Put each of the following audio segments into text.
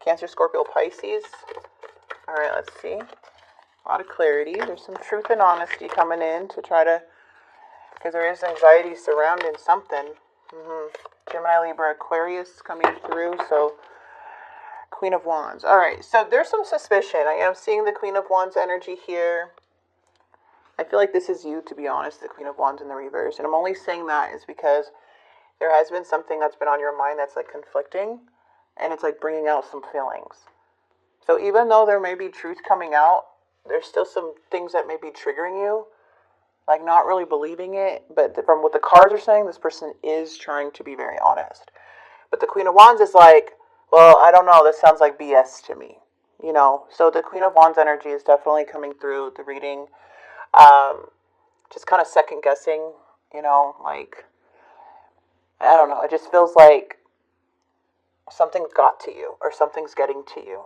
Cancer, Scorpio, Pisces. All right, let's see. A lot of clarity. There's some truth and honesty coming in to try to, because there is anxiety surrounding something. Gemini, Libra, Aquarius coming through. So Queen of Wands. All right, so there's some suspicion. I am seeing the Queen of Wands energy here. I feel like this is you, to be honest, the Queen of Wands in the reverse. And I'm only saying that is because there has been something that's been on your mind that's like conflicting. And it's like bringing out some feelings. So even though there may be truth coming out, there's still some things that may be triggering you. Like not really believing it. But from what the cards are saying, this person is trying to be very honest. But the Queen of Wands is like, well, I don't know. This sounds like BS to me. You know, so the Queen of Wands energy is definitely coming through the reading. Just kind of second guessing, you know, like, I don't know. It just feels like something's got to you or something's getting to you.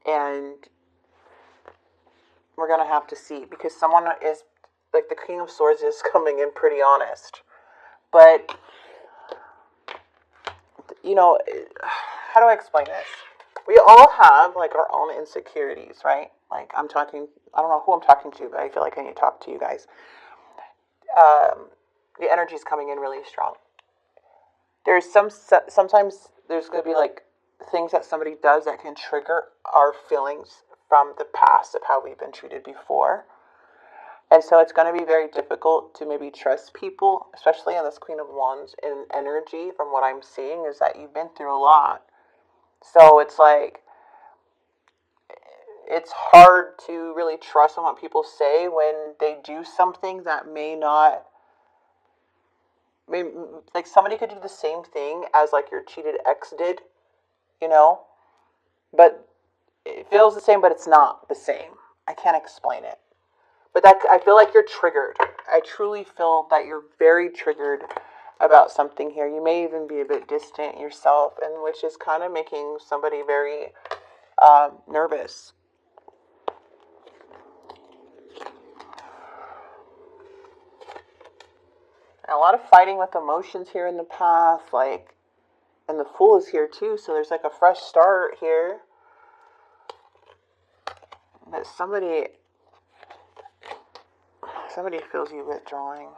And we're going to have to see because someone is, like the King of Swords is coming in pretty honest. But, you know, how do I explain this? We all have like our own insecurities, right? Like I don't know who I'm talking to, but I feel like I need to talk to you guys. The energy is coming in really strong. Sometimes there's going to be like things that somebody does that can trigger our feelings from the past of how we've been treated before. And so it's going to be very difficult to maybe trust people, especially in this Queen of Wands in energy. From what I'm seeing is that you've been through a lot. So it's like, it's hard to really trust on what people say when they do something that like somebody could do the same thing as like your cheated ex did, you know, but it feels the same, but it's not the same. I can't explain it, but that I feel like you're triggered. I truly feel that you're very triggered about something here. You may even be a bit distant yourself, and which is kind of making somebody very nervous. A lot of fighting with emotions here in the past, like, and the Fool is here too, so there's like a fresh start here. But somebody feels you withdrawing.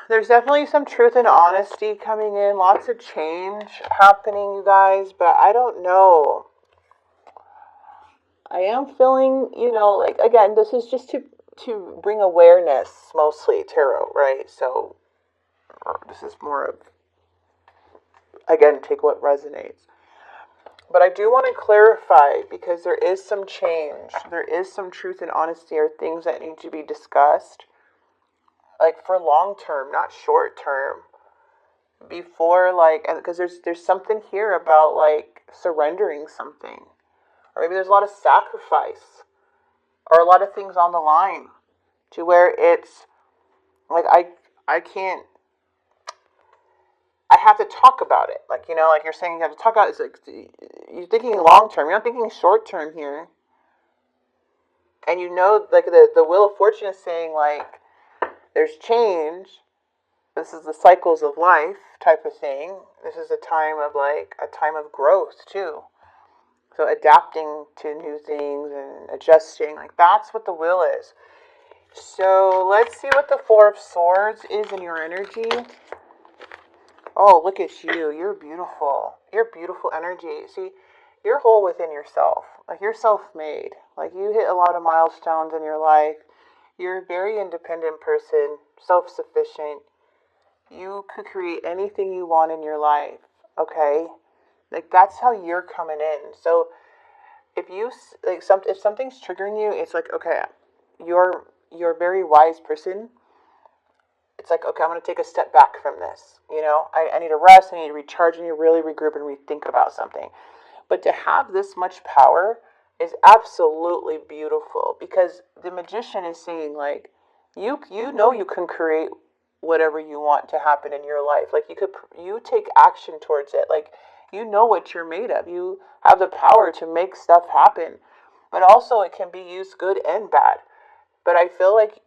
There's definitely some truth and honesty coming in, lots of change happening, you guys, but I don't know. I am feeling, you know, like, again, this is just to bring awareness, mostly tarot, right? So this is more of, again, take what resonates. But I do want to clarify, because there is some change, there is some truth and honesty, or things that need to be discussed, like for long term, not short term. Before, like, because there's something here about like surrendering something, or maybe there's a lot of sacrifice, or a lot of things on the line, to where it's like I can't. I have to talk about it. Like, you know, like you're saying, you have to talk about it. It's like you're thinking long term. You're not thinking short term here. And you know, like the Wheel of Fortune is saying, like, there's change. This is the cycles of life type of thing. This is a time of growth too. So adapting to new things and adjusting, like that's what the Wheel is. So let's see what the Four of Swords is in your energy. Oh, look at you. You're beautiful. You're beautiful energy. See, you're whole within yourself. Like, you're self-made. Like, you hit a lot of milestones in your life. You're a very independent person, self-sufficient. You could create anything you want in your life, okay? Like, that's how you're coming in. So, if something's triggering you, it's like, okay, you're a very wise person. It's like, okay, I'm going to take a step back from this. You know, I need to rest, I need to recharge, and you really regroup and rethink about something. But to have this much power is absolutely beautiful, because the Magician is saying, like, you know you can create whatever you want to happen in your life. Like, you take action towards it. Like, you know what you're made of. You have the power to make stuff happen. But also it can be used good and bad. But I feel like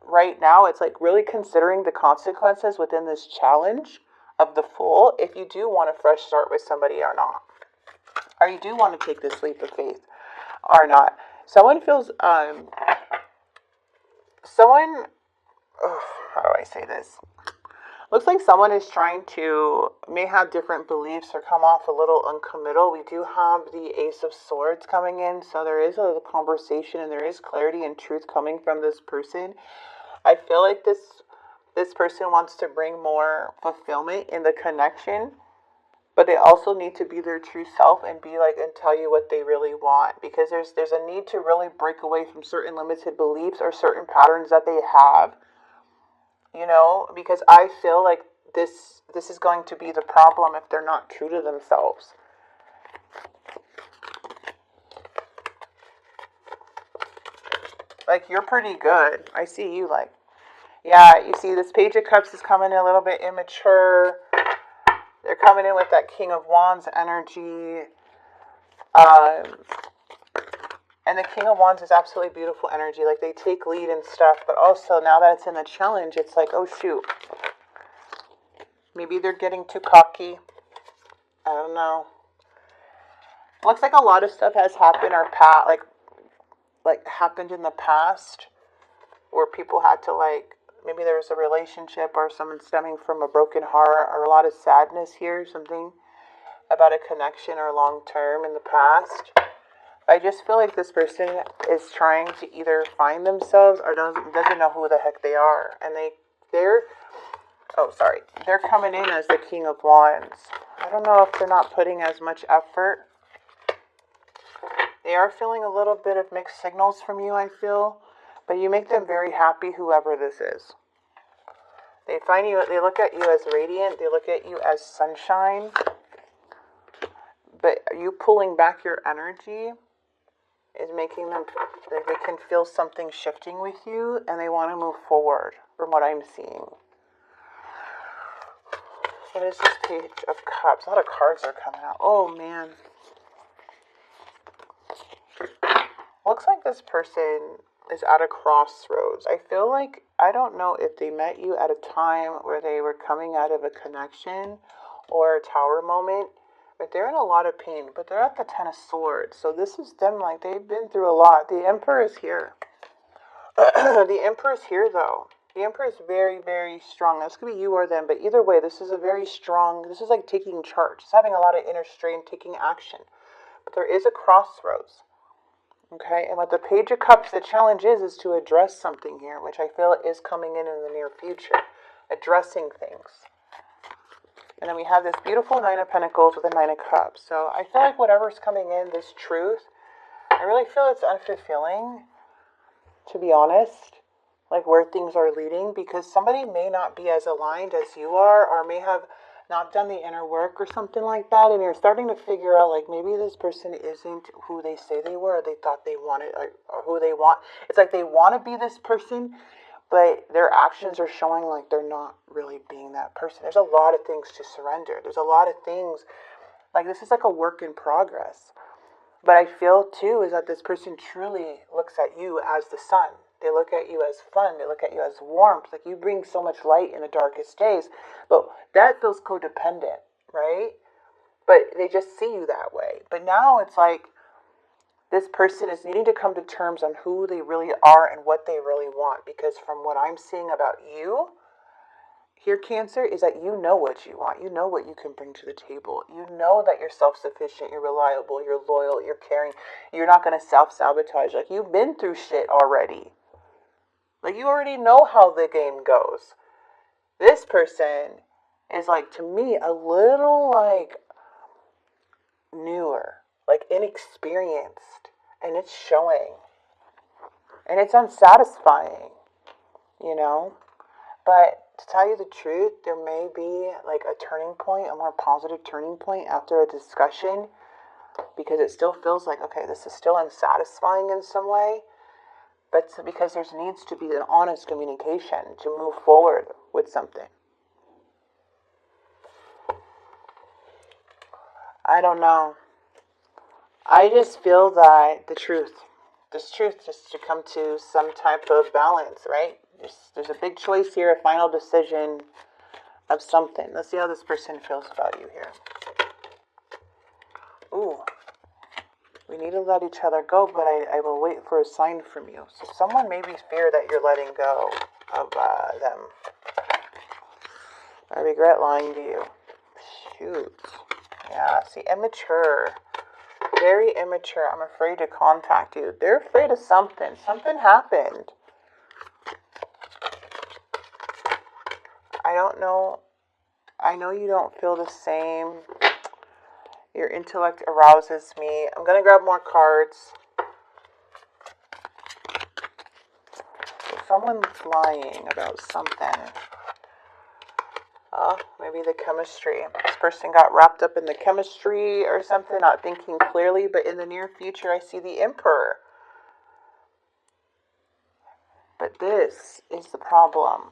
right now it's like really considering the consequences within this challenge of the Fool if you do want a fresh start with somebody or not. Or you do want to take this leap of faith or not. Someone feels, how do I say this? Looks like someone is trying to, may have different beliefs or come off a little uncommittal. We do have the Ace of Swords coming in, so there is a conversation and there is clarity and truth coming from this person. I feel like this person wants to bring more fulfillment in the connection, but they also need to be their true self and be like and tell you what they really want, because there's a need to really break away from certain limited beliefs or certain patterns that they have. You know, because I feel like this is going to be the problem if they're not true to themselves. Like, you're pretty good. I see you like, yeah, you see this Page of Cups is coming in a little bit immature. They're coming in with that King of Wands energy. And the King of Wands is absolutely beautiful energy. Like, they take lead and stuff. But also, now that it's in the challenge, it's like, oh, shoot. Maybe they're getting too cocky. I don't know. Looks like a lot of stuff has happened or happened in the past. Where people had to, like, maybe there was a relationship or someone stemming from a broken heart or a lot of sadness here. Something about a connection or long term in the past. I just feel like this person is trying to either find themselves or doesn't know who the heck they are. And they're coming in as the King of Wands. I don't know if they're not putting as much effort. They are feeling a little bit of mixed signals from you, I feel. But you make them very happy, whoever this is. They look at you as radiant. They look at you as sunshine. But you pulling back your energy is making them, they can feel something shifting with you, and they want to move forward from what I'm seeing. What is this Page of Cups? A lot of cards are coming out. Oh, man. Looks like this person is at a crossroads. I feel like, I don't know if they met you at a time where they were coming out of a connection or a tower moment. But they're in a lot of pain. But they're at the Ten of Swords. So this is them, like, they've been through a lot. The Emperor is here. The Emperor is here, though. The Emperor is very, very strong. This could be you or them. But either way, this is a very strong, this is like taking charge. It's having a lot of inner strength, taking action. But there is a crossroads. Okay? And with the Page of Cups, the challenge is to address something here, which I feel is coming in the near future. Addressing things. And then we have this beautiful Nine of Pentacles with a Nine of Cups. So I feel like whatever's coming in, this truth, I really feel it's unfulfilling, to be honest, like where things are leading, because somebody may not be as aligned as you are, or may have not done the inner work or something like that, and you're starting to figure out, like, maybe this person isn't who they say they were, or they thought they wanted, or who they want. It's like they want to be this person, but their actions are showing like they're not really being that person. There's a lot of things to surrender. There's a lot of things, like this is like a work in progress. But I feel too is that this person truly looks at you as the sun. They look at you as fun. They look at you as warmth. Like, you bring so much light in the darkest days. But that feels codependent, right? But they just see you that way. But now it's like this person is needing to come to terms on who they really are and what they really want. Because from what I'm seeing about you here, Cancer, is that you know what you want. You know what you can bring to the table. You know that you're self-sufficient, you're reliable, you're loyal, you're caring. You're not going to self-sabotage. Like, you've been through shit already. Like, you already know how the game goes. This person is, like, to me, a little, like, newer. Like, inexperienced. And it's showing. And it's unsatisfying. You know? But to tell you the truth, there may be, like, a turning point, a more positive turning point after a discussion. Because it still feels like, okay, this is still unsatisfying in some way. But because there needs to be an honest communication to move forward with something. I don't know. I just feel that this truth just to come to some type of balance, right? There's a big choice here, a final decision. of something. Let's see how this person feels about you here. Ooh. We need to let each other go, but I will wait for a sign from you. So someone maybe fear that you're letting go of them. I regret lying to you. Shoot. Yeah, see, immature. Very immature. I'm afraid to contact you. They're afraid of something. Something happened. I don't know. I know you don't feel the same. Your intellect arouses me. I'm going to grab more cards. Someone's lying about something. Maybe the chemistry. This person got wrapped up in the chemistry or something, not thinking clearly, but in the near future I see the Emperor. But this is the problem.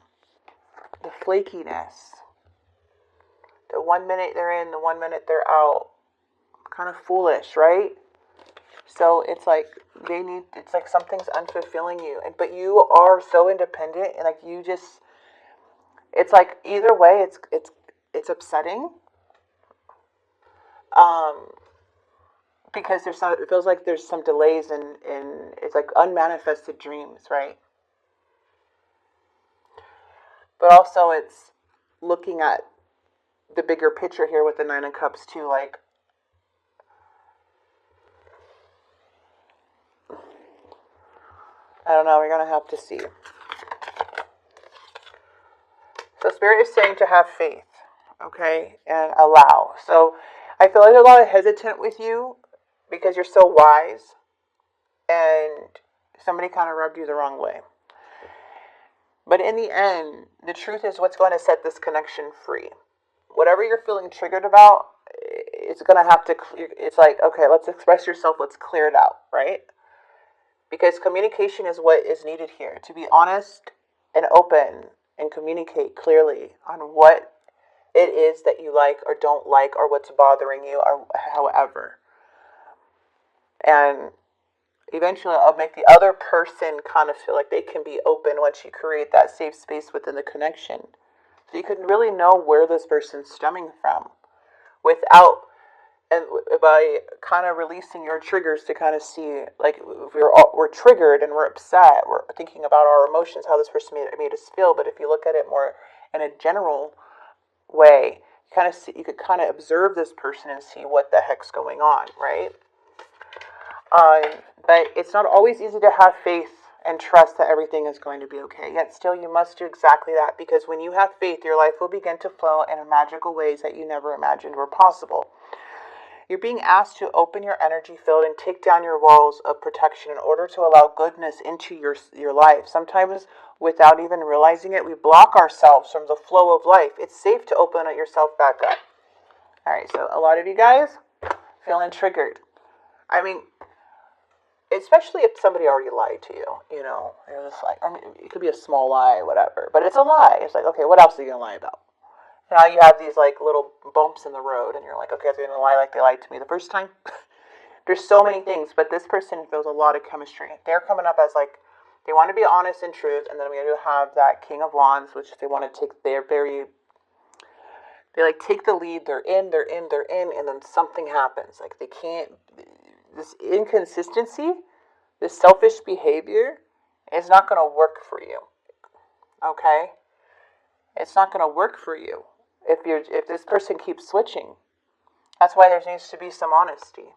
The flakiness. The 1 minute they're in, the 1 minute they're out. Kind of foolish, right? So it's like it's like something's unfulfilling you. But you are so independent, and like you just, it's like either way it's upsetting. Because it feels like there's some delays in it's like unmanifested dreams, right? But also it's looking at the bigger picture here with the Nine of Cups too, like I don't know, we're going to have to see. So Spirit is saying to have faith, okay, and allow. So I feel like a lot of hesitant with you because you're so wise and somebody kind of rubbed you the wrong way. But in the end, the truth is what's going to set this connection free. Whatever you're feeling triggered about, it's going to have to, it's like, okay, let's express yourself, let's clear it out, right? Because communication is what is needed here. To be honest and open and communicate clearly on what it is that you like or don't like or what's bothering you or however. And eventually I'll make the other person kind of feel like they can be open once you create that safe space within the connection. So you can really know where this person's stemming from without, and by kind of releasing your triggers to kind of see, like, if we're triggered and we're upset, we're thinking about our emotions, how this person made us feel. But if you look at it more in a general way, you could kind of observe this person and see what the heck's going on, right? But it's not always easy to have faith and trust that everything is going to be okay. Yet still you must do exactly that, because when you have faith, your life will begin to flow in magical ways that you never imagined were possible. You're being asked to open your energy field and take down your walls of protection in order to allow goodness into your life. Sometimes, without even realizing it, we block ourselves from the flow of life. It's safe to open yourself back up. All right, so a lot of you guys feeling triggered. I mean, especially if somebody already lied to you, you're just like, I mean, it could be a small lie or whatever, but it's a lie. It's like, okay, what else are you going to lie about? Now you have these like little bumps in the road and you're like, okay, they're going to lie like they lied to me the first time. There's so many things, but this person feels a lot of chemistry. They're coming up as like, they want to be honest and truth, and then we do have that King of Wands, which they want to take, they like take the lead, they're in, and then something happens. Like they can't, this inconsistency, this selfish behavior is not going to work for you. Okay? It's not going to work for you if this person keeps switching. That's why there needs to be some honesty.